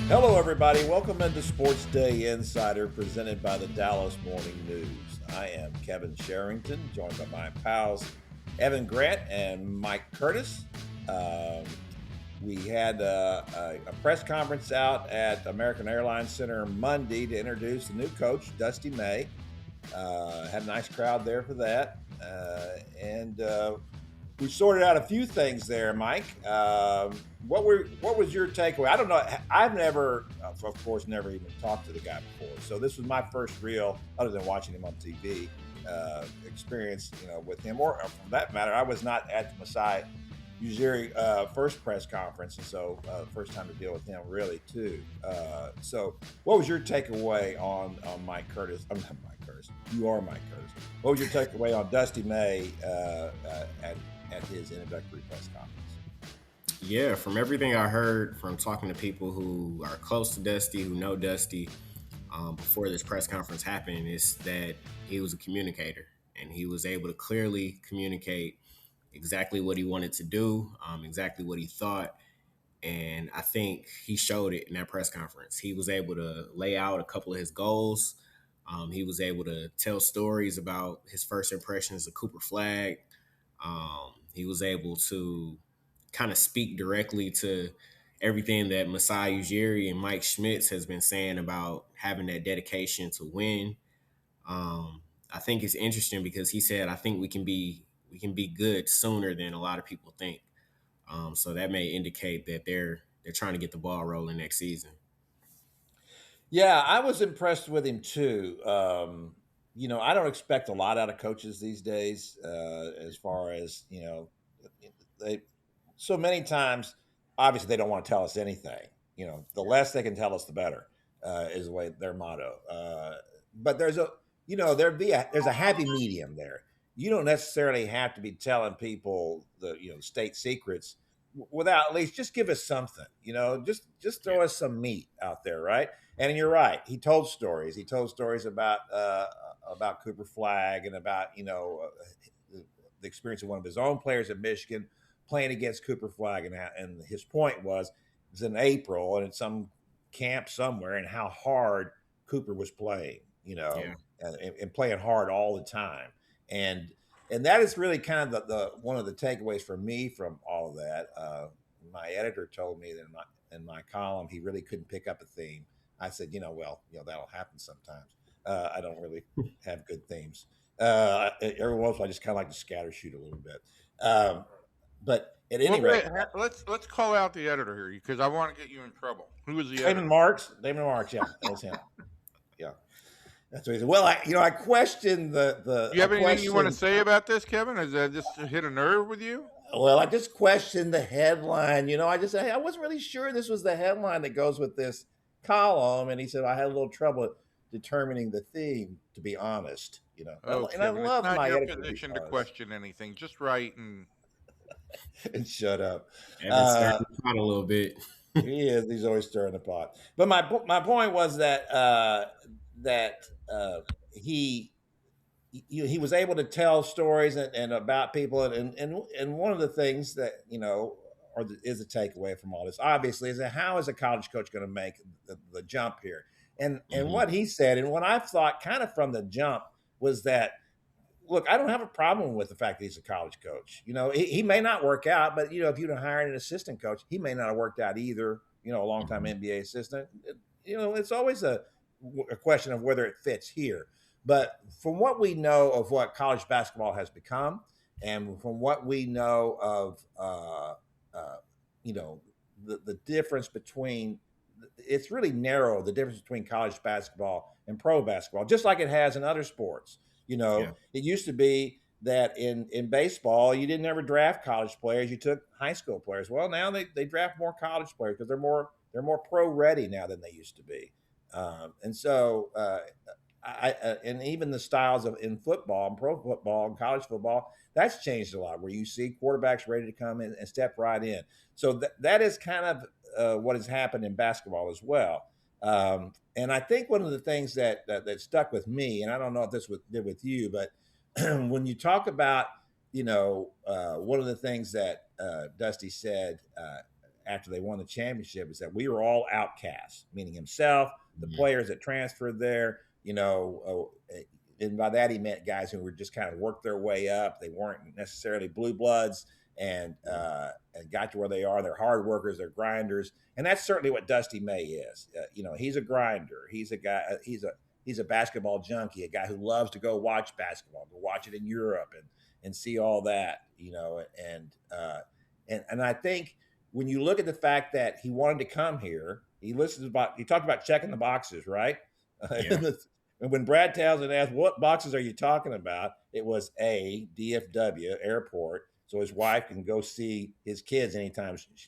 Hello, everybody. Welcome into SportsDay Insider presented by the Dallas Morning News. I am Kevin Sherrington, joined by my pals Evan Grant and Mike Curtis. We had a press conference out at American Airlines Center Monday to introduce the new coach, Dusty May. Had a nice crowd there for that. And we sorted out a few things there, Mike. What was your takeaway? I don't know. I've never, of course, never even talked to the guy before. So this was my first real, other than watching him on TV, experience, with him. Or for that matter, I was not at the Masai Ujiri first press conference, and so first time to deal with him really too. So what was your takeaway on Mike Curtis? I'm not Mike Curtis. You are Mike Curtis. What was your takeaway on Dusty May at his introductory press conference? Yeah, from everything I heard from talking to people who are close to Dusty, who know Dusty, before this press conference happened, is that he was a communicator and he was able to clearly communicate exactly what he wanted to do, exactly what he thought. And I think he showed it in that press conference. He was able to lay out a couple of his goals. He was able to tell stories about his first impressions of Cooper Flag. He was able to kind of speak directly to everything that Masai Ujiri and Mike Schmitz has been saying about having that dedication to win. I think it's interesting because he said, "I think we can be good sooner than a lot of people think." So that may indicate that they're trying to get the ball rolling next season. Yeah, I was impressed with him too. I don't expect a lot out of coaches these days, as far as they so many times. Obviously, they don't want to tell us anything. The less they can tell us, the better, is the way their motto. But there's a happy medium there. You don't necessarily have to be telling people the state secrets without at least just give us something. Just throw us some meat out there, right? And you're right. He told stories. He told stories about Cooper Flag and about the experience of one of his own players at Michigan playing against Cooper Flag, and his point was it was in April and in some camp somewhere, and how hard Cooper was playing, Yeah. and playing hard all the time, and that is really kind of the one of the takeaways for me from all of that. My editor told me that in my column he really couldn't pick up a theme. I said, that'll happen sometimes. I don't really have good themes. Every once in a while, I just kind of like to scatter shoot a little bit. But at any Well, wait, rate, let's call out the editor here because I want to get you in trouble. Who is the Damon editor? Marks, yeah, that was him. Yeah, that's what he said. Well, I questioned Do you have anything you want to say about this, Kevin? Has that just hit a nerve with you? Well, I just questioned the headline. I wasn't really sure this was the headline that goes with this column. And he said I had a little trouble determining the theme, to be honest. Oh, And I Kevin, it's love not my your editor to be position to honest. question anything. Just write and And shut up. Evan started the pot a little bit. He is. He's always stirring the pot. But my point was that he was able to tell stories and about people, and one of the things that is a takeaway from all this, obviously, is that how is a college coach going to make the jump here? And Mhm. what he said, and what I thought kind of from the jump, was that, look, I don't have a problem with the fact that he's a college coach. He may not work out, but if you'd have hired an assistant coach, he may not have worked out either. A longtime Mhm. NBA assistant. It's always a question of whether it fits here. But from what we know of what college basketball has become, and from what we know of, you know, the difference between, it's really narrow, the difference between college basketball and pro basketball, just like it has in other sports. Yeah. It used to be that in baseball, you didn't ever draft college players; you took high school players. Well, now they draft more college players because they're more pro ready now than they used to be, and so and even the styles of in football and pro football and college football, that's changed a lot. Where you see quarterbacks ready to come in and step right in. So that is kind of what has happened in basketball as well. And I think one of the things that stuck with me, and I don't know if this did with you, but when you talk about, one of the things that Dusty said after they won the championship is that we were all outcasts, meaning himself, the players that transferred there, and by that he meant guys who were just kind of worked their way up. They weren't necessarily blue bloods and got to where they are. They're hard workers, they're grinders, and that's certainly what Dusty May is. He's a grinder. He's a guy. He's a basketball junkie, a guy who loves to go watch basketball, go watch it in Europe and see all that. And I think when you look at the fact that he wanted to come here, he talked about checking the boxes, right? Yeah. And when Brad Townsend asked, "What boxes are you talking about?" It was A, DFW airport, so his wife can go see his kids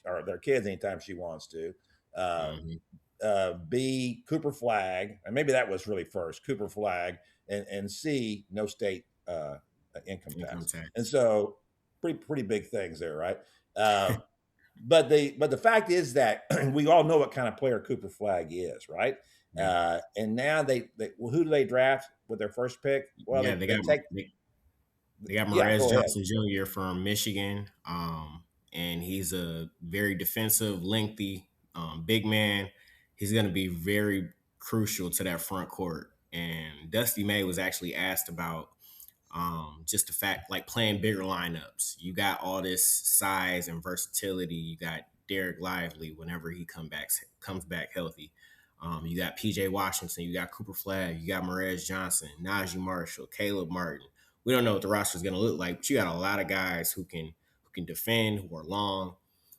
or their kids anytime she wants to. B, Cooper Flag, and maybe that was really first, Cooper Flag, and C, no state income tax. And so pretty big things there, right? But the fact is that we all know what kind of player Cooper Flag is, right? And now who do they draft with their first pick? Well, they got Mavs Johnson Jr. from Michigan, and he's a very defensive, lengthy, big man. He's going to be very crucial to that front court. And Dusty May was actually asked about just the fact, like playing bigger lineups. You got all this size and versatility. You got Derek Lively whenever he comes back healthy. You got PJ Washington, you got Cooper Flag, you got Mavs Johnson, Najee Marshall, Caleb Martin. We don't know what the roster is going to look like, but you got a lot of guys who can defend, who are long.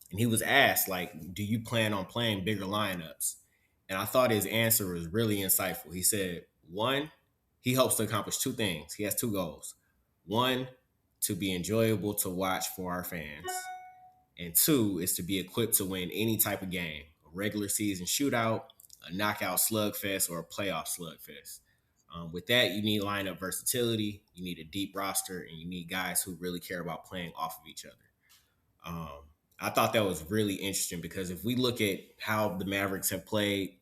And he was asked, like, do you plan on playing bigger lineups? And I thought his answer was really insightful. He said, one, he hopes to accomplish two things. He has two goals. One, to be enjoyable to watch for our fans. And two, is to be equipped to win any type of game, a regular season shootout, a knockout slugfest, or a playoff slugfest. With that, you need lineup versatility, you need a deep roster, and you need guys who really care about playing off of each other. I thought that was really interesting because if we look at how the Mavericks have played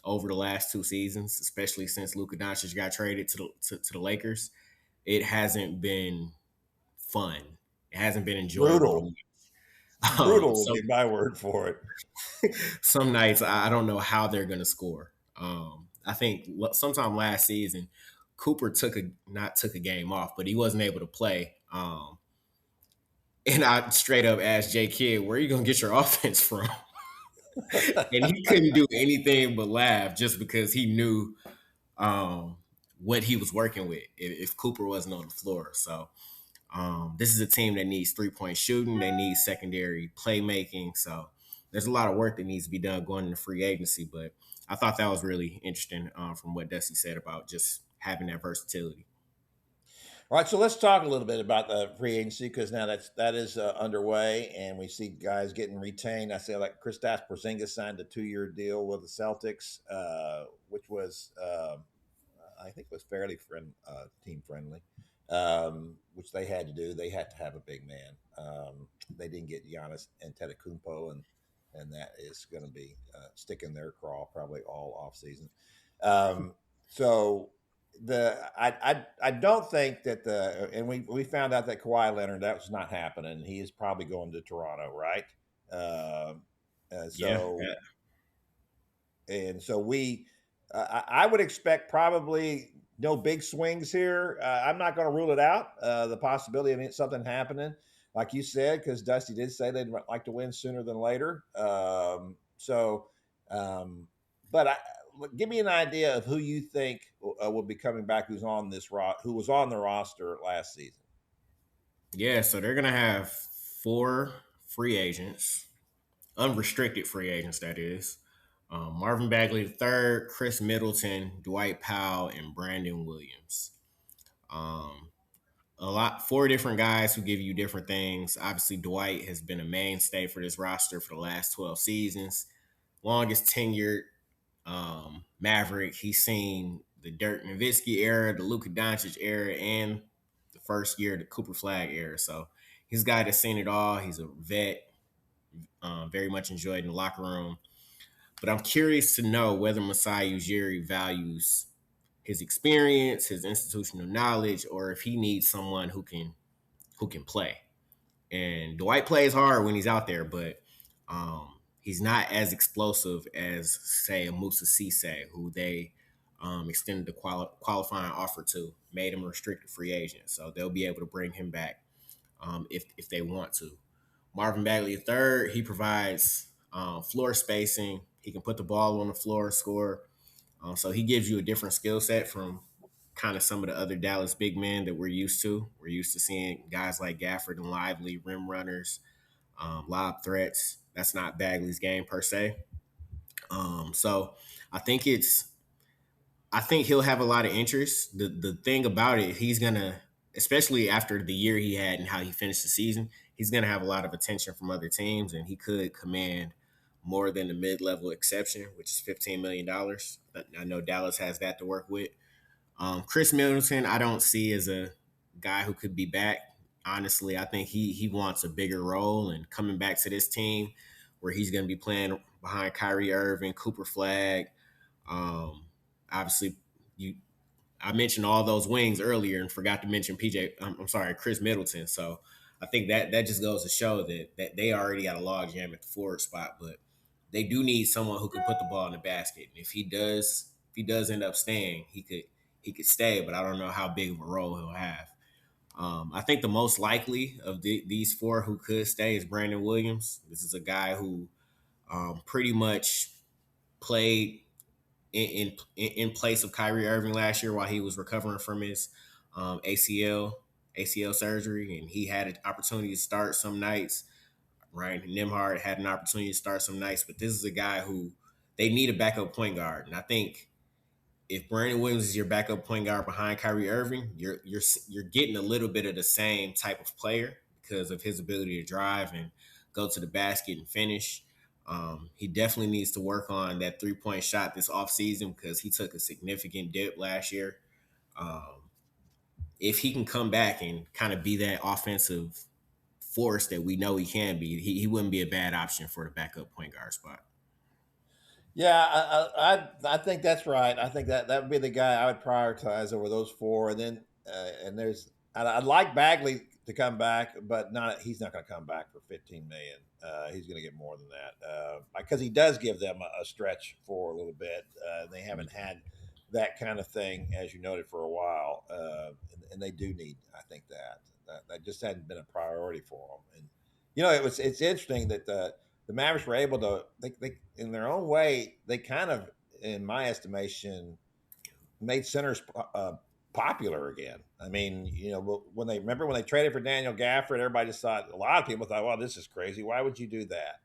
over the last two seasons, especially since Luka Doncic got traded to the Lakers, it hasn't been fun. It hasn't been enjoyable. Brutal would be my word for it. Some nights I don't know how they're going to score. I think sometime last season, Cooper took a game off, but he wasn't able to play. And I straight up asked Jay Kidd, where are you going to get your offense from? And he couldn't do anything but laugh just because he knew what he was working with if Cooper wasn't on the floor. So this is a team that needs three-point shooting. They need secondary playmaking. So there's a lot of work that needs to be done going into free agency. But I thought that was really interesting from what Dusty said about just having that versatility. All right, so let's talk a little bit about the free agency because now that is underway, and we see guys getting retained. I say like Kristaps Porzingis signed a 2-year deal with the Celtics, which was I think was fairly team friendly, which they had to do. They had to have a big man. They didn't get Giannis Antetokounmpo, and that is going to be sticking their craw probably all off season. So. I don't think that and we found out that Kawhi Leonard, that was not happening. He is probably going to Toronto, right? And so I would expect probably no big swings here. I'm not going to rule it out. The possibility of something happening, like you said, because Dusty did say they'd like to win sooner than later. But give me an idea of who you think will be coming back. Who was on the roster last season? Yeah, so they're gonna have 4 free agents, unrestricted free agents. That is Marvin Bagley III, Chris Middleton, Dwight Powell, and Brandon Williams. 4 different guys who give you different things. Obviously, Dwight has been a mainstay for this roster for the last 12 seasons, longest tenured Maverick. He's seen the Dirk Nowitzki era, the Luka Doncic era, and the first year, the Cooper Flag era. So he's a guy that's seen it all. He's a vet, very much enjoyed in the locker room. But I'm curious to know whether Masai Ujiri values his experience, his institutional knowledge, or if he needs someone who can play. And Dwight plays hard when he's out there, but he's not as explosive as, say, a Musa Cisse, who they extended the qualifying offer to, made him a restricted free agent. So they'll be able to bring him back if they want to. Marvin Bagley III, he provides floor spacing. He can put the ball on the floor and score. So he gives you a different skill set from kind of some of the other Dallas big men that we're used to. We're used to seeing guys like Gafford and Lively, rim runners, lob threats. That's not Bagley's game per se. So I think he'll have a lot of interest. The thing about it, he's gonna, especially after the year he had and how he finished the season, he's gonna have a lot of attention from other teams, and he could command more than the mid-level exception, which is $15 million. I know Dallas has that to work with. Chris Middleton, I don't see as a guy who could be back. Honestly, I think he wants a bigger role, and coming back to this team where he's going to be playing behind Kyrie Irving, Cooper Flag. Obviously, I mentioned all those wings earlier and forgot to mention Chris Middleton. So I think that just goes to show that they already got a log jam at the forward spot, but they do need someone who can put the ball in the basket. And if he does end up staying, he could stay, but I don't know how big of a role he'll have. I think the most likely of these four who could stay is Brandon Williams. This is a guy who pretty much played in place of Kyrie Irving last year while he was recovering from his ACL surgery, and he had an opportunity to start some nights. Ryan Nembhard had an opportunity to start some nights, but this is a guy who they need a backup point guard, and I think if Brandon Williams is your backup point guard behind Kyrie Irving, you're getting a little bit of the same type of player because of his ability to drive and go to the basket and finish. He definitely needs to work on that 3-point shot this offseason because he took a significant dip last year. If he can come back and kind of be that offensive force that we know he can be, he wouldn't be a bad option for the backup point guard spot. Yeah, I think that's right. I think that would be the guy I would prioritize over those four. And then I'd like Bagley to come back, but he's not going to come back for $15 million. He's going to get more than that because he does give them a stretch for a little bit. They haven't had that kind of thing, as you noted, for a while, and they do need. I think that just hadn't been a priority for them. And it's interesting that the Mavericks were able to, they in their own way, they kind of, in my estimation, made centers popular again. I mean, when they traded for Daniel Gafford, everybody just thought, a lot of people thought, well, this is crazy. Why would you do that?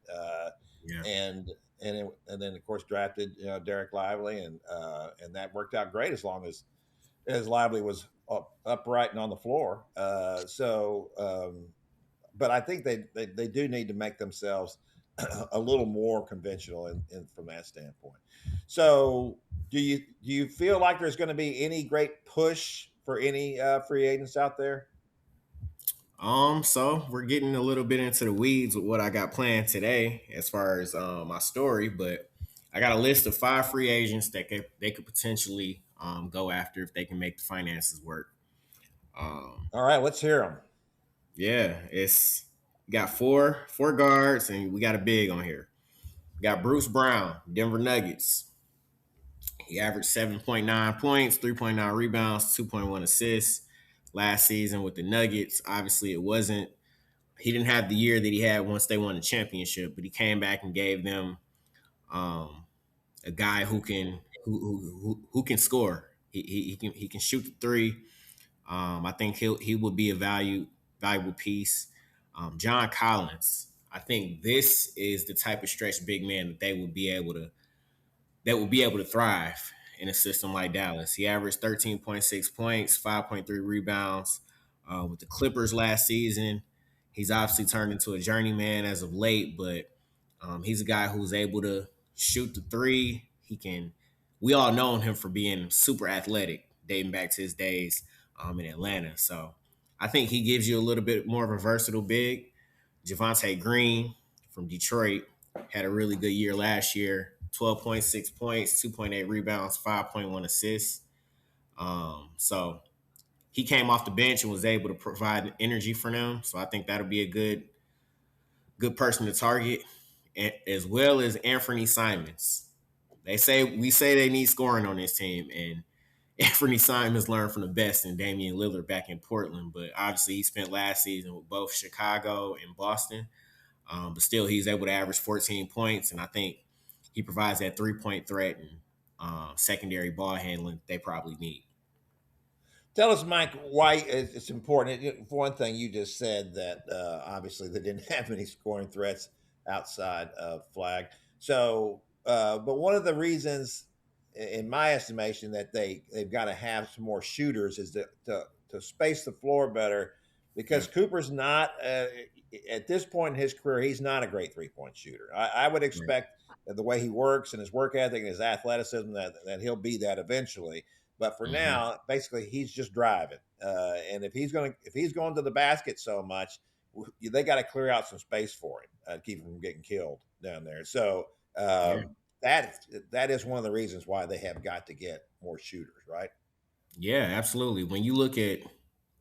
Yeah. And then of course drafted Derek Lively, and that worked out great as long as Lively was upright and on the floor. But I think they do need to make themselves a little more conventional in from that standpoint. So do you feel like there's going to be any great push for any free agents out there? So we're getting a little bit into the weeds with what I got planned today as far as my story, but I got a list of 5 free agents that they could potentially go after if they can make the finances work. All right, let's hear them. Yeah, it's got four guards, and we got a big on here. We got Bruce Brown, Denver Nuggets. He averaged 7.9 points, 3.9 rebounds, 2.1 assists last season with the Nuggets. Obviously, he didn't have the year that he had once they won the championship, but he came back and gave them a guy who can score. He can shoot the three. I think he will be a valuable piece. John Collins. I think this is the type of stretch big man that they will be able to thrive in a system like Dallas. He averaged 13.6 points, 5.3 rebounds with the Clippers last season. He's obviously turned into a journeyman as of late, but he's a guy who's able to shoot the three. We all known him for being super athletic, dating back to his days in Atlanta. So I think he gives you a little bit more of a versatile big. Javonte Green from Detroit had a really good year last year. 12.6 points, 2.8 rebounds, 5.1 assists. So he came off the bench and was able to provide energy for them. So I think that'll be a good person to target. as well as Anthony Simons. We say they need scoring on this team, and Anthony Simons learned from the best in Damian Lillard back in Portland, but obviously he spent last season with both Chicago and Boston. But still, he's able to average 14 points, and I think he provides that 3-point threat and secondary ball handling they probably need. Tell us, Mike, why it's important. For one thing, you just said that obviously they didn't have any scoring threats outside of Flag. So, but one of the reasons, in my estimation, that they've got to have some more shooters is to space the floor better, because Cooper's not at this point in his career, he's not a great 3-point shooter. I would expect the way he works and his work ethic and his athleticism that he'll be that eventually. But for now, basically, he's just driving. And if he's going to the basket so much, they got to clear out some space for him to keep him from getting killed down there. So that is one of the reasons why they have got to get more shooters, right? Yeah, absolutely. When you look at,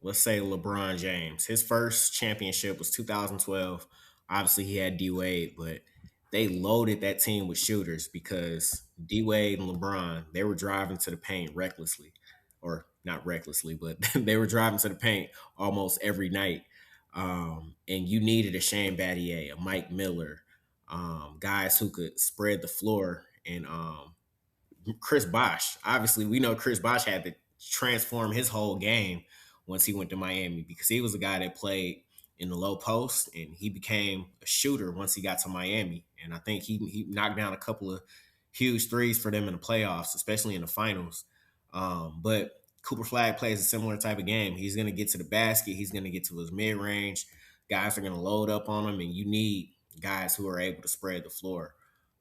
let's say, LeBron James, his first championship was 2012. Obviously, he had D Wade, but they loaded that team with shooters because D Wade and LeBron, they were driving to the paint recklessly, or not recklessly, but they were driving to the paint almost every night. And you needed a Shane Battier, a Mike Miller, guys who could spread the floor, and Chris Bosh. Obviously, we know Chris Bosh had to transform his whole game once he went to Miami, because he was a guy that played in the low post, and he became a shooter once he got to Miami. And I think he knocked down a couple of huge threes for them in the playoffs, especially in the finals. But Cooper Flag plays a similar type of game. He's going to get to the basket. He's going to get to his mid-range. Guys are going to load up on him, and you need guys who are able to spread the floor.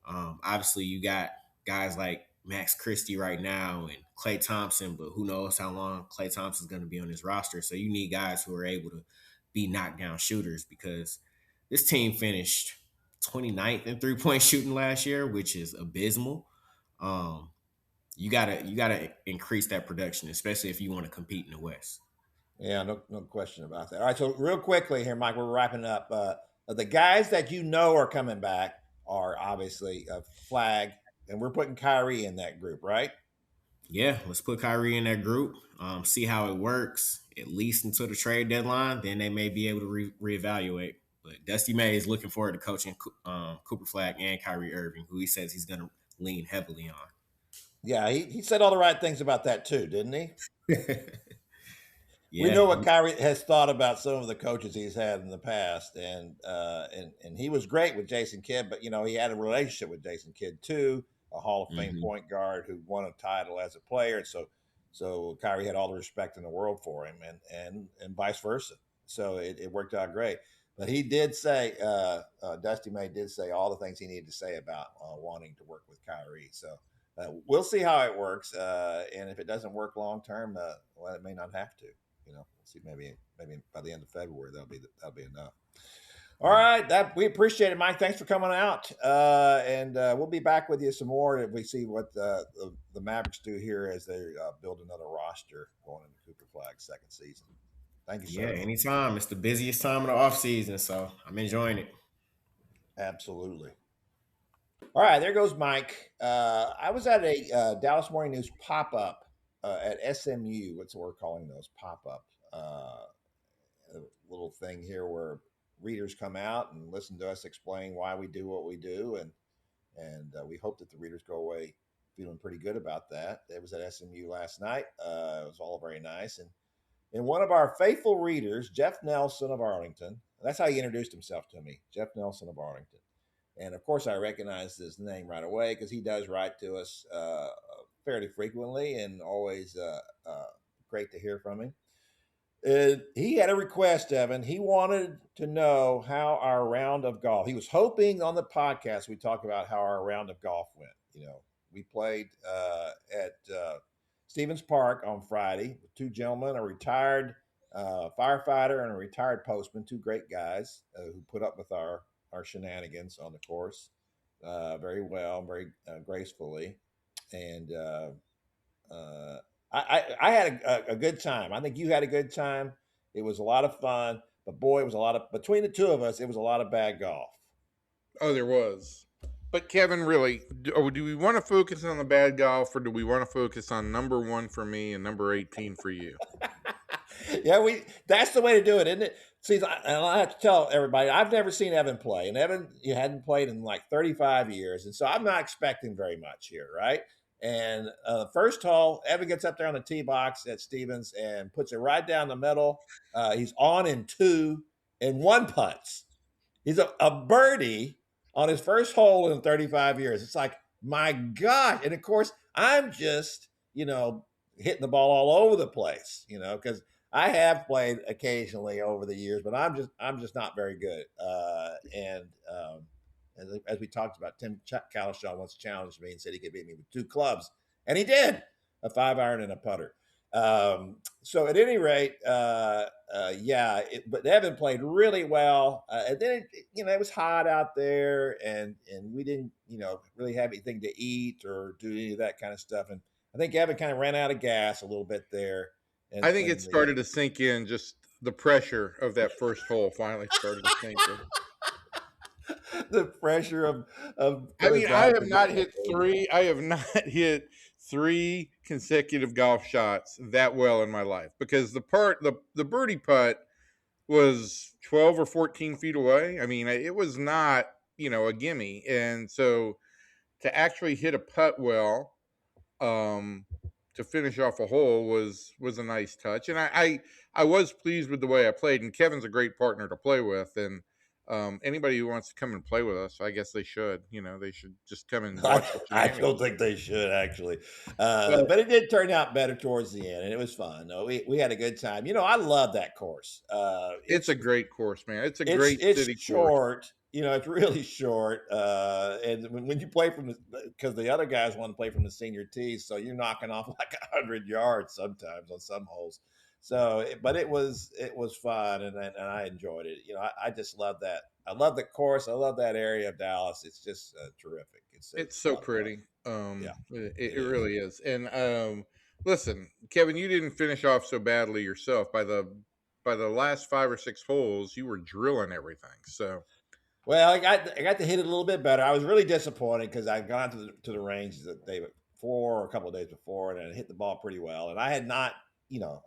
Obviously, you got guys like Max Christie right now and Klay Thompson, but who knows how long Klay Thompson is going to be on his roster. So you need guys who are able to be knockdown shooters, because this team finished 29th in 3-point shooting last year, which is abysmal. You gotta increase that production, especially if you want to compete in the West. Yeah, no question about that. All right, so real quickly here, Mike, we're wrapping up. The guys that you know are coming back are obviously Flag, and we're putting Kyrie in that group, right? Yeah, let's put Kyrie in that group. See how it works, at least until the trade deadline. Then they may be able to reevaluate. But Dusty May is looking forward to coaching Cooper Flag and Kyrie Irving, who he says he's going to lean heavily on. Yeah, he said all the right things about that too, didn't he? Yeah. We know what Kyrie has thought about some of the coaches he's had in the past, and he was great with Jason Kidd, but he had a relationship with Jason Kidd too, a Hall of Fame point guard who won a title as a player. So Kyrie had all the respect in the world for him, and vice versa. So it worked out great. But he did say, Dusty May did say all the things he needed to say about wanting to work with Kyrie. So we'll see how it works, and if it doesn't work long term, well, it may not have to. We'll see. Maybe by the end of February that'll be enough. All right, we appreciate it, Mike. Thanks for coming out, and we'll be back with you some more if we see what the Mavericks do here as they build another roster going into Cooper Flag's second season. Thank you, sir. Yeah, anytime. It's the busiest time of the off season, so I'm enjoying it. Absolutely. All right, there goes Mike. I was at a Dallas Morning News pop-up at SMU. What's we're calling those pop-up a little thing here where readers come out and listen to us explain why we do what we do, and we hope that the readers go away feeling pretty good about that. It was at SMU last night. It was all very nice, and one of our faithful readers, Jeff Nelson of Arlington, that's how he introduced himself to me, Jeff Nelson of Arlington. And of course, I recognized his name right away because he does write to us fairly frequently, and always great to hear from him. He had a request, Evan. He wanted to know how our round of golf. He was hoping on the podcast we talk about how our round of golf went. We played at Stevens Park on Friday with two gentlemen, a retired firefighter and a retired postman, two great guys who put up with our shenanigans on the course very well, very gracefully. And I had a good time. I think you had a good time. It was a lot of fun, but boy, it was between the two of us, it was a lot of bad golf. Oh, there was. But Kevin, really, do we want to focus on the bad golf, or do we want to focus on number 1 for me and number 18 for you? Yeah, that's the way to do it, isn't it? See, and I have to tell everybody, I've never seen Evan play, and Evan, you hadn't played in like 35 years, and so I'm not expecting very much here, right? And first hole, Evan gets up there on the tee box at Stevens and puts it right down the middle. He's on in 2 and 1 putts. He's a birdie on his first hole in 35 years. It's like, my God. And of course, I'm just, hitting the ball all over the place, because I have played occasionally over the years, but I'm just not very good. As we talked about, Tim Calishaw once challenged me and said he could beat me with 2 clubs, and he did, a 5-iron and a putter. So at any rate, but Evan played really well. And then it was hot out there, and we didn't really have anything to eat or do any of that kind of stuff. And I think Evan kind of ran out of gas a little bit there. And I think it started to sink in. Just the pressure of that first hole finally started to sink in. The pressure of I mean, I have not hit 3 consecutive golf shots that well in my life, because the birdie putt was 12 or 14 feet away. I mean, it was not, a gimme. And so to actually hit a putt well, to finish off a hole was a nice touch. And I was pleased with the way I played, and Kevin's a great partner to play with. And anybody who wants to come and play with us, I guess they should. They should just come and watch. I don't think they should, actually. But it did turn out better towards the end, and it was fun. No, we had a good time. I love that course. It's a great course, man. It's a great city short. Course. It's really short. And when you play because the other guys want to play from the senior tees, so you're knocking off like 100 yards sometimes on some holes. So, but it was fun, and I enjoyed it. I just love that. I love the course. I love that area of Dallas. It's just terrific. It's so pretty. It really is. And listen, Kevin, you didn't finish off so badly yourself. By the last 5 or 6 holes, you were drilling everything. So, well, I got to hit it a little bit better. I was really disappointed because I'd gone to the range the day before, or a couple of days before, and I hit the ball pretty well. And I had not.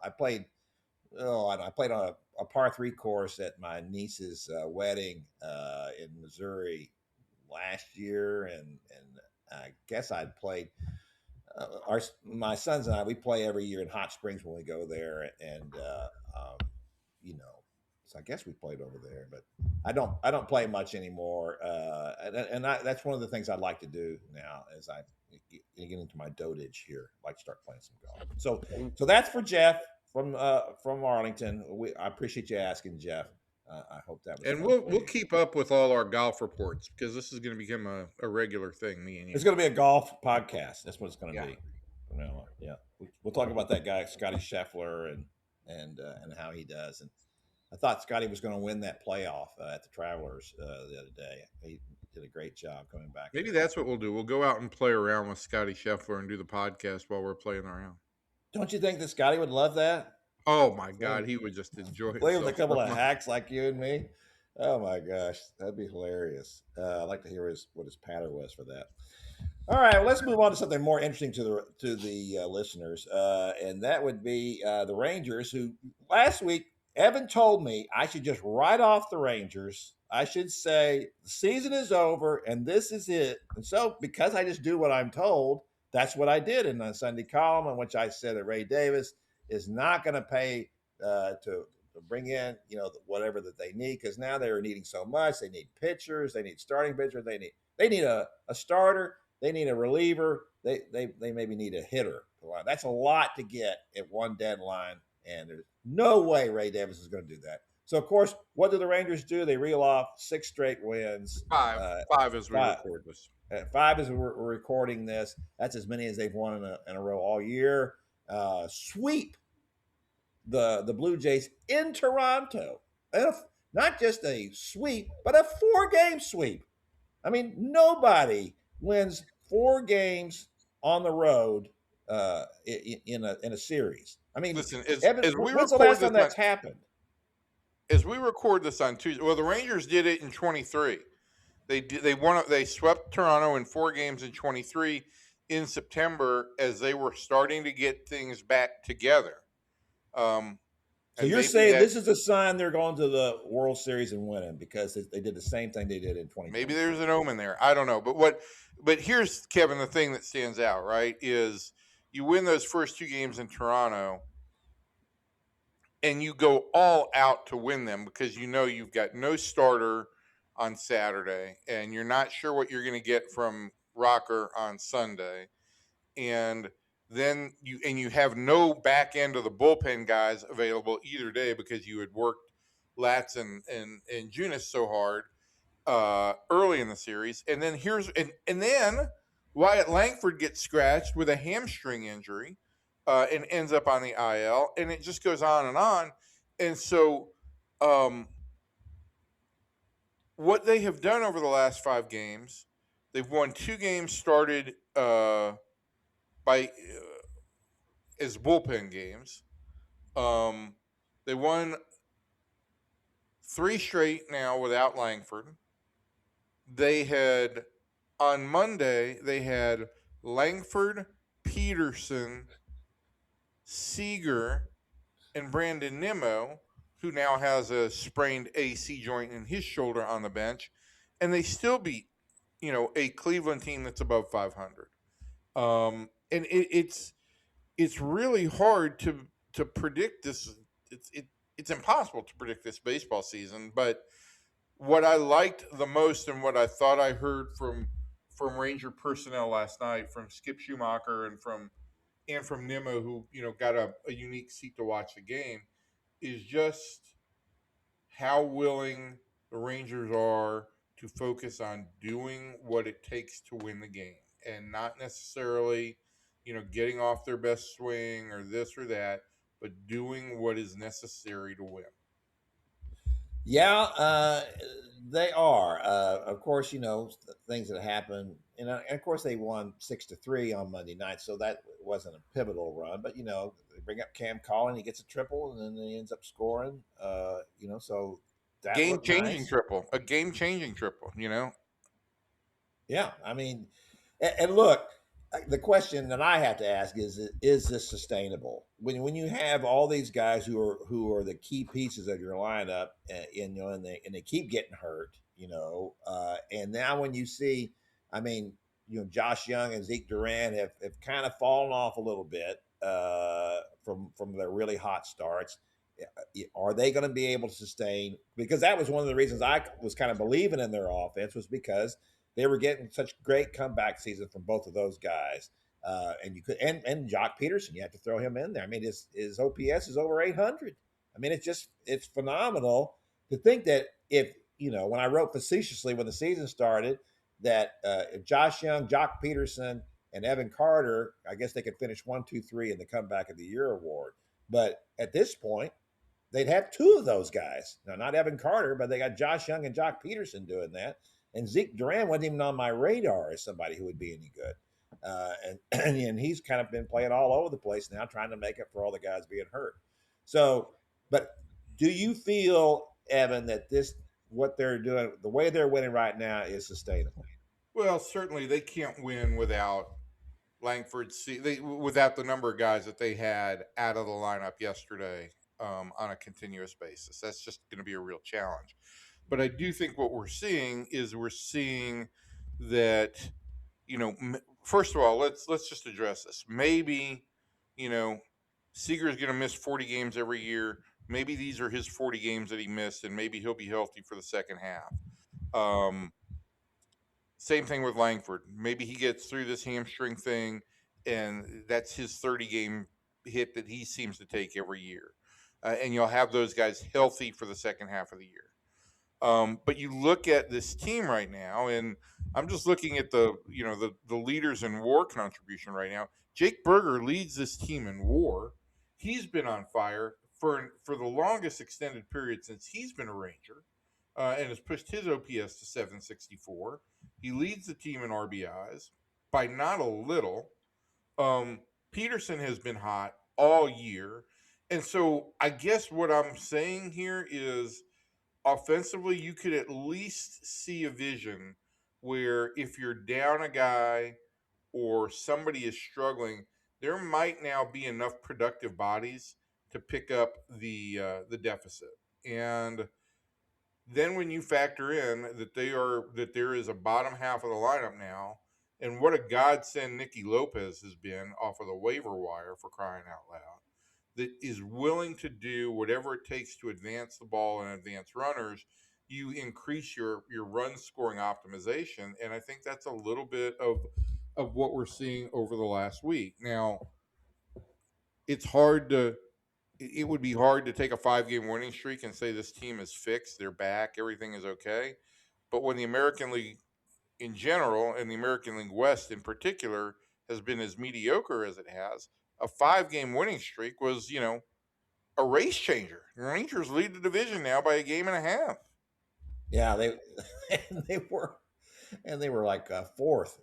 I played on a par 3 course at my niece's wedding in Missouri last year, and I guess I'd played. My sons and we play every year in Hot Springs when we go there, and so I guess we played over there, but I don't play much anymore, and that's one of the things I'd like to do now as I get into my dotage here. I'd like to start playing some golf. So that's for Jeff from Arlington. I appreciate you asking, Jeff. I hope that was. And we'll keep up with all our golf reports, because this is going to become a regular thing. Me and you. It's going to be a golf podcast. That's what it's going to be. Yeah. We'll talk about that guy, Scotty Scheffler, and how he does. And I thought Scotty was going to win that playoff at the Travelers the other day. He did a great job coming back. Maybe that's what we'll do. We'll go out and play around with Scotty Scheffler and do the podcast while we're playing around. Don't you think that Scotty would love that? Oh my God, he would just enjoy it. Play with a couple of hacks like you and me. Oh my gosh, that'd be hilarious. I'd like to hear what his patter was for that. All right, well, let's move on to something more interesting to the listeners, and that would be the Rangers, who last week Evan told me I should just write off the Rangers. I should say the season is over and this is it. And so, because I just do what I'm told, that's what I did in the Sunday column, in which I said that Ray Davis is not going to pay to bring in whatever that they need, because now they're needing so much. They need pitchers. They need starting pitchers. They need a starter. They need a reliever. They maybe need a hitter. That's a lot to get at one deadline, and there's no way Ray Davis is going to do that. So, of course, what do the Rangers do? They reel off 6 straight wins. Five as we record this. 5 as we're recording this. That's as many as they've won in a row all year. Sweep the Blue Jays in Toronto. Not just a sweep, but a 4-game sweep. I mean, nobody wins 4 games on the road in a series. I mean, listen, when's the last time that's happened? As we record this on Tuesday, well, the Rangers did it in 23. They swept Toronto in 4 games in 23 in September as they were starting to get things back together. So And you're maybe saying this is a sign they're going to the World Series and winning because they did the same thing they did in maybe 2023. there's an omen there. I don't know. But here's, Kevin, the thing that stands out, right, is you win those first 2 games in Toronto and you go all out to win them because you know you've got no starter on Saturday and you're not sure what you're going to get from Rocker on Sunday. And then you have no back end of the bullpen guys available either day because you had worked Latz and Junis so hard early in the series. And then then Wyatt Langford gets scratched with a hamstring injury and ends up on the IL, and it just goes on and on. And so, what they have done over the last 5 games, they've won 2 games started by as bullpen games. They won 3 straight now without Langford. They had on Monday, they had Langford, Peterson, Seager, and Brandon Nimmo, who now has a sprained AC joint in his shoulder, on the bench, and they still beat, a Cleveland team that's above 500. And it's really hard to predict this. It's impossible to predict this baseball season, but what I liked the most and what I thought I heard from Ranger personnel last night, from Skip Schumacher and from Nimmo, who got a unique seat to watch the game, is just how willing the Rangers are to focus on doing what it takes to win the game and not necessarily, getting off their best swing or this or that, but doing what is necessary to win. Yeah, they are. Of course, things that happen, and of course they won 6-3 on Monday night, so that wasn't a pivotal run. But they bring up Cam Collin, he gets a triple, and then he ends up scoring. So that Game looked changing nice. triple, a game changing triple. Yeah, I mean, and look, the question that I have to ask is this sustainable? When you have all these guys who are the key pieces of your lineup, and they keep getting hurt, and now when you see, I mean, Josh Young and Zeke Duran have kind of fallen off a little bit from their really hot starts. Are they going to be able to sustain? Because that was one of the reasons I was kind of believing in their offense, was because they were getting such great comeback season from both of those guys. And you could and Jock Peterson, you have to throw him in there. I mean, his OPS is over 800. I mean, it's phenomenal to think that if when I wrote facetiously when the season started that if Josh Young, Jock Peterson, and Evan Carter, I guess they could finish 1, 2, 3 in the Comeback of the Year award. But at this point, they'd have 2 of those guys. Now, not Evan Carter, but they got Josh Young and Jock Peterson doing that. And Zeke Duran wasn't even on my radar as somebody who would be any good. And he's kind of been playing all over the place now, trying to make up for all the guys being hurt. So, but do you feel, Evan, that what they're doing, the way they're winning right now, is sustainable? Well, certainly they can't win without Langford. Without the number of guys that they had out of the lineup yesterday on a continuous basis. That's just going to be a real challenge. But I do think what we're seeing that, first of all, let's just address this. Maybe, Seager is going to miss 40 games every year. Maybe these are his 40 games that he missed, and maybe he'll be healthy for the second half. Same thing with Langford. Maybe he gets through this hamstring thing, and that's his 30-game hit that he seems to take every year. And you'll have those guys healthy for the second half of the year. But you look at this team right now, and I'm just looking at the leaders in WAR contribution right now. Jake Berger leads this team in WAR. He's been on fire for the longest extended period since he's been a Ranger, and has pushed his OPS to 764. He leads the team in RBIs by not a little. Peterson has been hot all year, and so I guess what I'm saying here is, offensively, you could at least see a vision where if you're down a guy or somebody is struggling, there might now be enough productive bodies to pick up the deficit. And then when you factor in that there is a bottom half of the lineup now, and what a godsend Nicky Lopez has been off of the waiver wire, for crying out loud, that is willing to do whatever it takes to advance the ball and advance runners, you increase your run scoring optimization. And I think that's a little bit of what we're seeing over the last week. Now, it's hard to it would be hard to take a 5-game winning streak and say this team is fixed, they're back, everything is okay. But when the American League in general and the American League West in particular has been as mediocre as it has, a 5-game winning streak was, a race changer. The Rangers lead the division now by a game and a half. Yeah, they were, and they were like fourth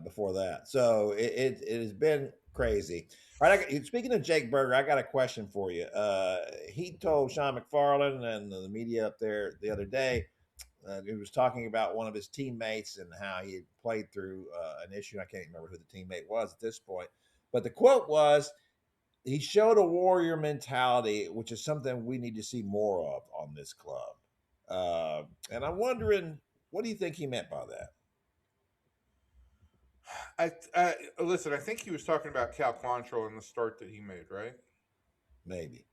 before that. So it has been crazy. All right, speaking of Jake Berger, I got a question for you. He told Sean McFarland and the media up there the other day. He was talking about one of his teammates and how he had played through an issue. I can't remember who the teammate was at this point, but the quote was, he showed a warrior mentality, which is something we need to see more of on this club. And I'm wondering, what do you think he meant by that? I listen. I think he was talking about Cal Quantrill and the start that he made, right? Maybe.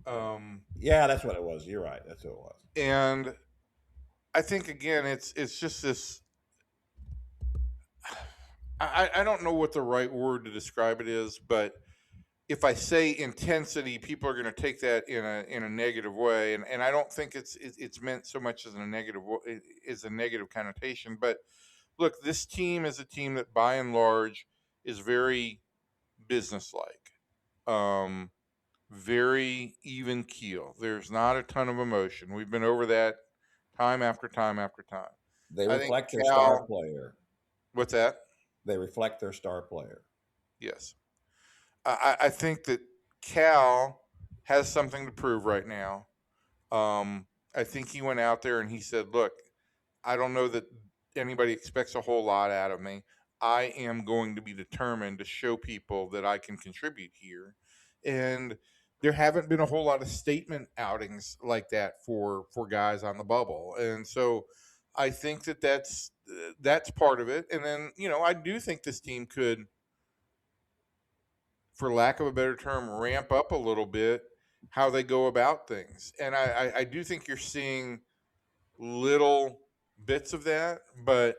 Um, Yeah, that's what it was. You're right. That's what it was. and I think again, it's just this. I don't know what the right word to describe it is, but if I say intensity, people are going to take that in a negative way, and I don't think it's meant so much as a negative connotation. But look, this team is a team that by and large is very businesslike, very even keel. There's not a ton of emotion. We've been over that time after time after time. They I think reflect their star Cal. player. What's that? They reflect their star player. Yes. I think that Cal has something to prove right now. I think he went out there and he said, look, I don't know that anybody expects a whole lot out of me. I am going to be determined to show people that I can contribute here. And there haven't been a whole lot of statement outings like that for guys on the bubble. And so I think that's part of it. And then, I do think this team could, for lack of a better term, ramp up a little bit how they go about things. And I do think you're seeing little bits of that, but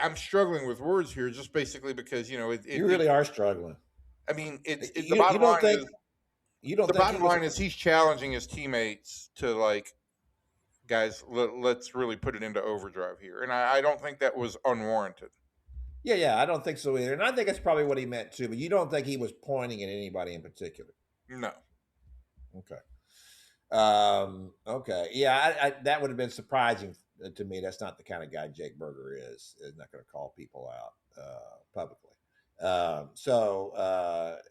I'm struggling with words here just basically because, You really are struggling. I mean, the You bottom don't line think is, you don't the think bottom line is he's challenging his teammates to like, guys, let's really put it into overdrive here. And I don't think that was unwarranted. Yeah, I don't think so either. And I think that's probably what he meant too. But you don't think he was pointing at anybody in particular? No. Okay. Okay. Yeah, that would have been surprising to me. That's not the kind of guy Jake Berger is. Is not going to call people out publicly. At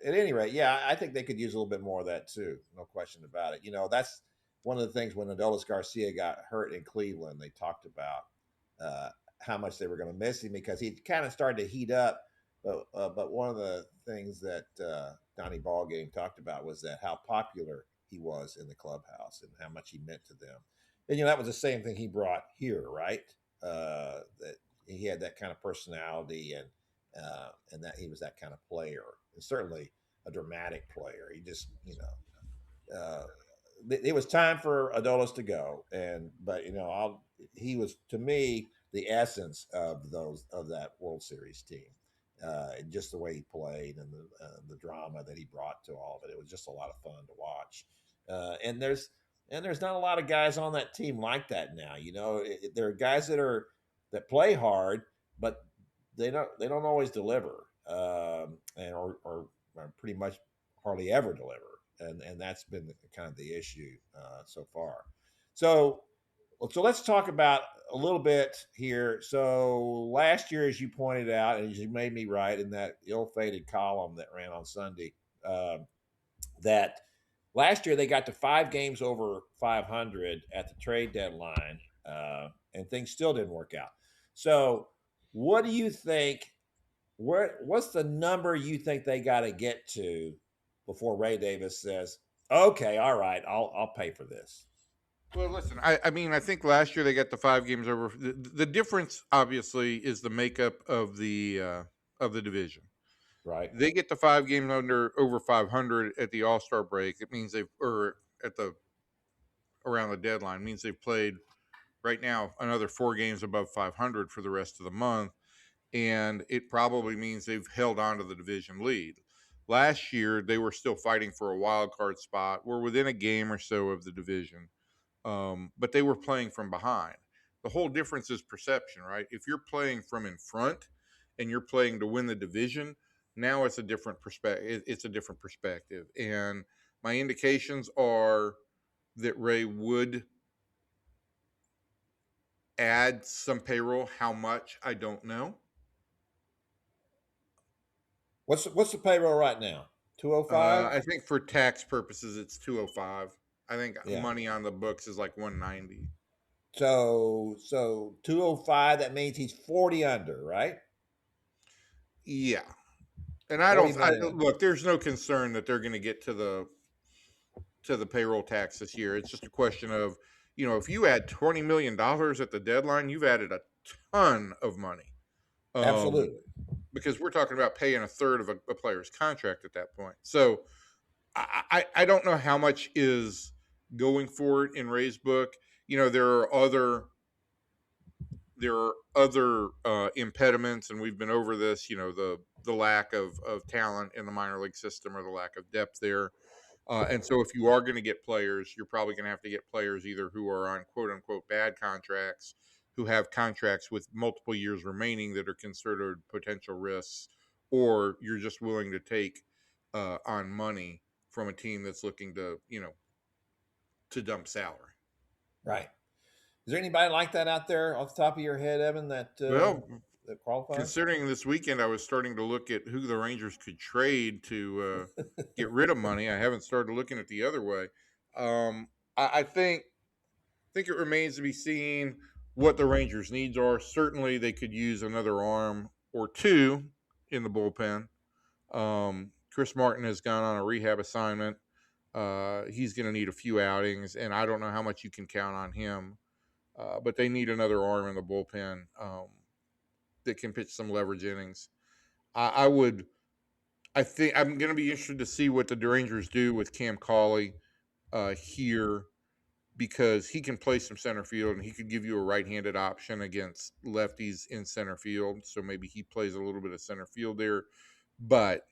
any rate, yeah, I think they could use a little bit more of that too. No question about it. That's one of the things when Adolis Garcia got hurt in Cleveland, they talked about how much they were going to miss him because he kind of started to heat up. But one of the things that Donnie Ballgame talked about was that how popular he was in the clubhouse and how much he meant to them. And that was the same thing he brought here, right? That he had that kind of personality and that he was that kind of player, and certainly a dramatic player. He just, it was time for Adolis to go, but he was to me the essence of that World Series team. Just the way he played and the drama that he brought to all of it. It was just a lot of fun to watch. And there's not a lot of guys on that team like that now. There are guys that play hard, but they don't always deliver, or pretty much hardly ever deliver, and that's been kind of the issue so far. So let's talk about a little bit here. So last year, as you pointed out, and as you made me write in that ill-fated column that ran on Sunday, that Last year they got to 5 games over 500 at the trade deadline, and things still didn't work out. So, what do you think? What's the number you think they got to get to before Ray Davis says, "Okay, all right, I'll pay for this"? Well, listen, I mean, I think last year they got the 5 games over. The difference, obviously, is the makeup of the division. Right? They get the 5 games under over 500 at the All Star break. It means they've or at the around the deadline means they've played right now another 4 games above 500 for the rest of the month, and it probably means they've held on to the division lead. Last year they were still fighting for a wild card spot. We're within a game or so of the division, but they were playing from behind. The whole difference is perception, right? If you're playing from in front and you're playing to win the division, now it's a different perspective. It's a different perspective, and my indications are that Ray would add some payroll. How much, I don't know. What's the payroll right now? 205? I think for tax purposes, it's 205. I think Yeah. money on the books is like 190. So 205, that means he's 40 under, right? Yeah, and I 40 don't. million under. Look, there's no concern that they're going to get to the payroll tax this year. It's just a question of, if you add $20 million at the deadline, you've added a ton of money. Absolutely. Because we're talking about paying a third of a player's contract at that point. So I don't know how much is going forward in Ray's book. There are other impediments, and we've been over this. The lack of talent in the minor league system or the lack of depth there. And so, if you are going to get players, you're probably going to have to get players either who are on quote unquote bad contracts, who have contracts with multiple years remaining that are considered potential risks, or you're just willing to take on money from a team that's looking to dump salary. Right. Is there anybody like that out there off the top of your head, Evan, that Well, that qualifies? considering this weekend I was starting to look at who the Rangers could trade to get rid of money, I haven't started looking at the other way. I think it remains to be seen what the Rangers' needs are. Certainly, they could use another arm or two in the bullpen. Chris Martin has gone on a rehab assignment. He's going to need a few outings, and I don't know how much you can count on him. But they need another arm in the bullpen that can pitch some leverage innings. I think I'm going to be interested to see what the Rangers do with Cam Cauley here, because he can play some center field and he could give you a right-handed option against lefties in center field. So maybe he plays a little bit of center field there. But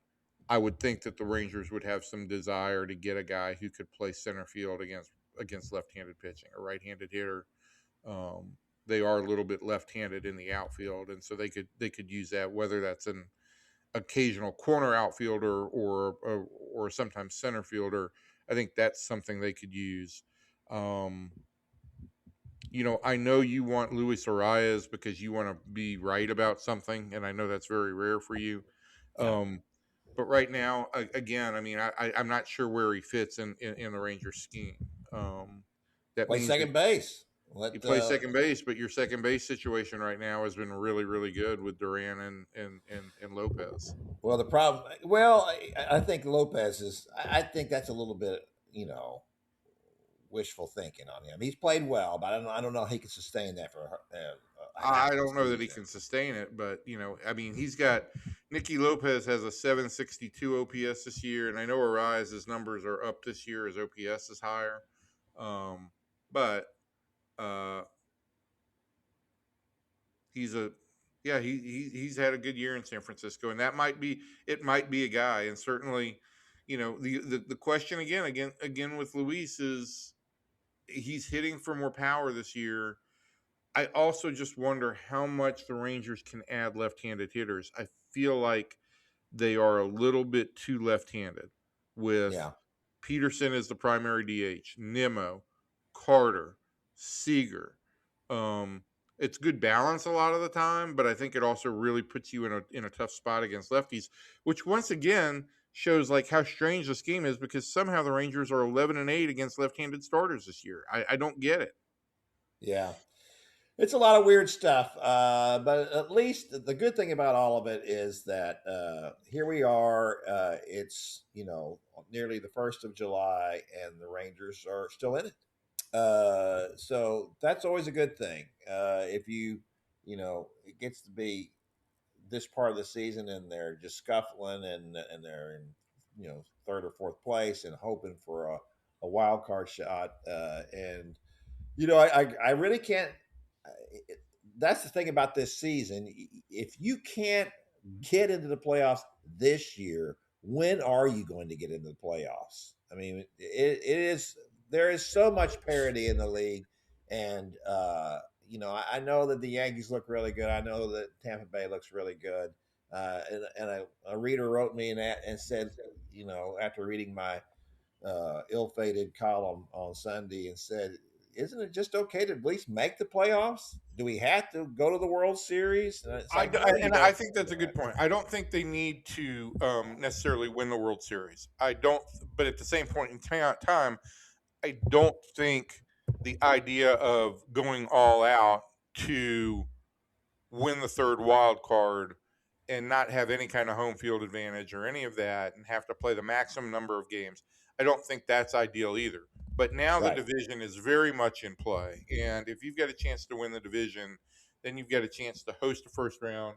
I would think that the Rangers would have some desire to get a guy who could play center field against left-handed pitching, a right-handed hitter. They are a little bit left-handed in the outfield, and so they could use that, whether that's an occasional corner outfielder or sometimes center fielder. I think that's something they could use. I know you want Luis Arias because you want to be right about something, and I know that's very rare for you. But right now, again, I mean, I'm not sure where he fits in the Rangers scheme. That Play means second base. you play second base, but your second base situation right now has been really, really good with Duran and Lopez. Well, the problem. Well, I think Lopez is. I think that's a little bit, wishful thinking on him. He's played well, but I don't know how he can sustain that for. I don't know that he can sustain it, but I mean, he's got Nicky Lopez has a 762 OPS this year, and I know Arias's numbers are up this year as OPS is higher, but he's had a good year in San Francisco, and it might be a guy, and certainly, the question again with Luis is he's hitting for more power this year. I also just wonder how much the Rangers can add left-handed hitters. I feel like they are a little bit too left-handed with Peterson as the primary DH, Nimmo, Carter, Seager. It's good balance a lot of the time, but I think it also really puts you in a tough spot against lefties, which once again shows like how strange this game is, because somehow the Rangers are 11-8 against left-handed starters this year. I don't get it. Yeah. It's a lot of weird stuff, but at least the good thing about all of it is that here we are. It's nearly the 1st of July, and the Rangers are still in it. So that's always a good thing. If it gets to be this part of the season and they're just scuffling and they're in third or fourth place and hoping for a wild card shot, and I really can't. That's the thing about this season. If you can't get into the playoffs this year, when are you going to get into the playoffs? I mean, it is, there is so much parity in the league, and I know that the Yankees look really good. I know that Tampa Bay looks really good. And a reader wrote me and said, after reading my ill-fated column on Sunday, and said, isn't it just okay to at least make the playoffs? Do we have to go to the World Series? And I think that's a good point. I don't think they need to necessarily win the World Series. I don't, but at the same point in time, I don't think the idea of going all out to win the third wild card and not have any kind of home field advantage or any of that and have to play the maximum number of games, I don't think that's ideal either. But now the division is very much in play. And if you've got a chance to win the division, then you've got a chance to host a first round.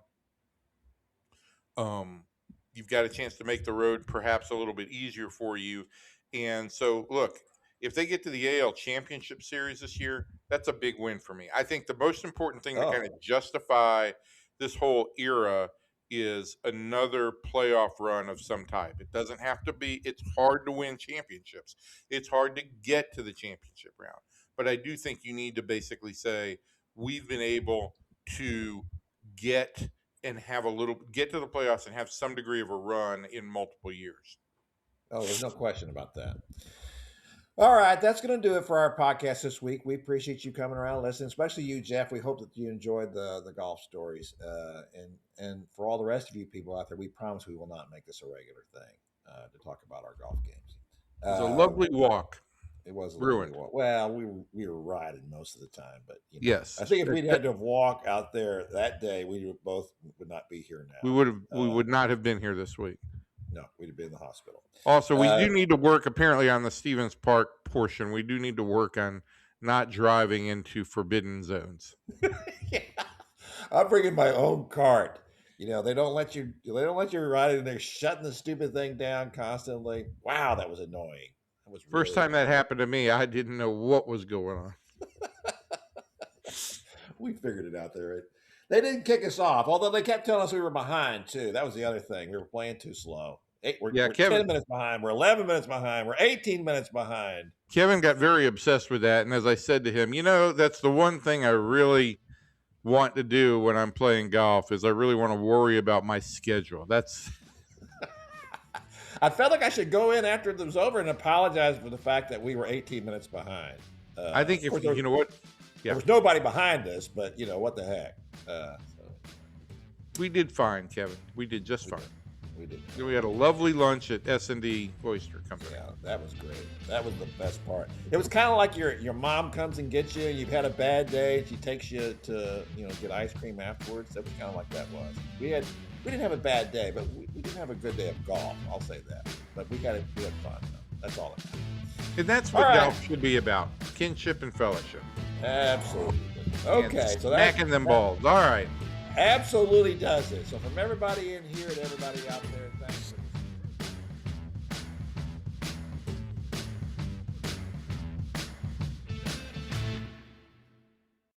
You've got a chance to make the road perhaps a little bit easier for you. And so, look, if they get to the AL Championship Series this year, that's a big win for me. I think the most important thing to kind of justify this whole era is another playoff run of some type. It doesn't have to be, it's hard to win championships. It's hard to get to the championship round. But I do think you need to basically say, we've been able to get to the playoffs and have some degree of a run in multiple years. Oh, there's no question about that. All right, that's going to do it for our podcast this week. We appreciate you coming around and listening, especially you, Jeff. We hope that you enjoyed the golf stories. And for all the rest of you people out there, we promise we will not make this a regular thing to talk about our golf games. It was a lovely walk. It was a ruined. Lovely walk. Well, we were riding most of the time, but yes, I think if we'd had to walk out there that day, we both would not be here now. We would not have been here this week. No, we'd have been in the hospital. Also, we do need to work, apparently, on the Stevens Park portion. We do need to work on not driving into forbidden zones. Yeah. I'm bringing my own cart. They don't let you ride it, and they're shutting the stupid thing down constantly. Wow, that was annoying. That was First time that happened to me, I didn't know what was going on. We figured it out there. They didn't kick us off, although they kept telling us we were behind, too. That was the other thing. We were playing too slow. We're 10 minutes behind. We're 11 minutes behind. We're 18 minutes behind. Kevin got very obsessed with that. And as I said to him, that's the one thing I really want to do when I'm playing golf is I really want to worry about my schedule. That's. I felt like I should go in after it was over and apologize for the fact that we were 18 minutes behind. I think if you know what. Yeah. There was nobody behind us, but what the heck. We did fine, Kevin. We did just fine. We did. We had a lovely lunch at S&D Oyster Company. Yeah, that was great. That was the best part. It was kind of like your mom comes and gets you, and you've had a bad day, and she takes you to get ice cream afterwards. That was kind of like that was. We didn't have a bad day, but we didn't have a good day of golf. I'll say that. But we had fun though. That's all it matters. And that's what golf should be about: kinship and fellowship. Absolutely. Okay, so that's smacking them balls. All right. Absolutely does it. So from everybody in here to everybody out there, thanks for